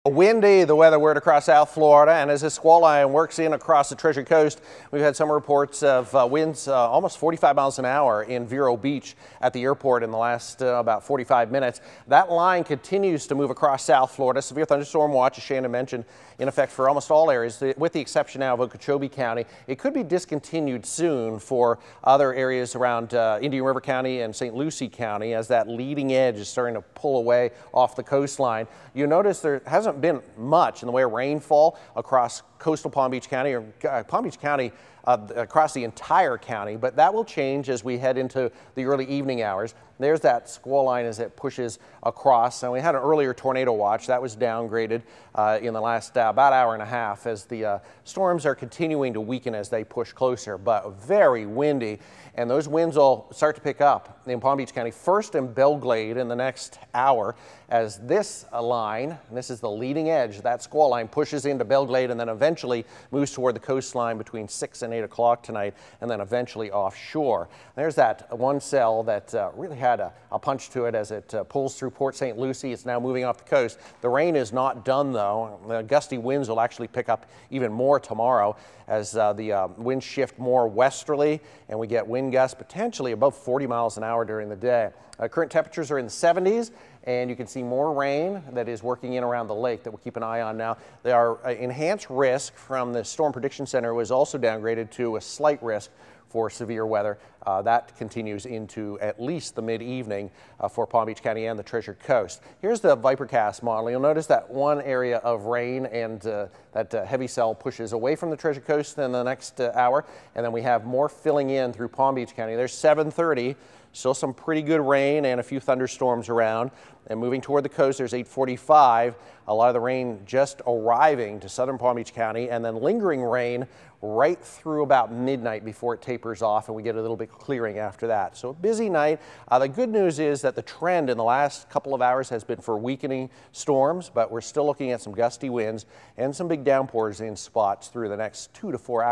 Windy, the weather word across South Florida, and as this squall line works in across the Treasure Coast, we've had some reports of winds almost 45 miles an hour in Vero Beach at the airport in the last about 45 minutes. That line continues to move across South Florida. Severe thunderstorm watch, as Shannon mentioned, in effect for almost all areas, with the exception now of Okeechobee County. It could be discontinued soon for other areas around Indian River County and St. Lucie County as that leading edge is starting to pull away off the coastline. You notice there hasn't been much in the way of rainfall across coastal Palm Beach County or Palm Beach County across the entire county, but that will change as we head into the early evening hours. There's that squall line as it pushes across, and we had an earlier tornado watch that was downgraded in the last about hour and a half as the storms are continuing to weaken as they push closer, but very windy, and those winds will start to pick up in Palm Beach County first in Belglade in the next hour as this line, and this is the leading edge, that squall line pushes into Belglade and then eventually moves toward the coastline between 6 and 8 o'clock tonight, and then eventually offshore. There's that one cell that really had a punch to it as it pulls through Port St. Lucie. It's now moving off the coast. The rain is not done though. The gusty winds will actually pick up even more tomorrow as the winds shift more westerly and we get wind gusts potentially above 40 miles an hour during the day. Current temperatures are in the 70s, and you can see more rain that is working in around the lake that we'll keep an eye on now. There are enhanced risk from the Storm Prediction Center was also downgraded to a slight risk for severe weather. That continues into at least the mid-evening for Palm Beach County and the Treasure Coast. Here's the Vipercast model. You'll notice that one area of rain and that heavy cell pushes away from the Treasure Coast in the next hour, and then we have more filling in through Palm Beach County. There's 7:30. Still some pretty good rain and a few thunderstorms around. And moving toward the coast, there's 8:45. A lot of the rain just arriving to southern Palm Beach County, and then lingering rain right through about midnight before it tapers off and we get a little bit clearing after that. So a busy night. The good news is that the trend in the last couple of hours has been for weakening storms, but we're still looking at some gusty winds and some big downpours in spots through the next 2 to 4 hours.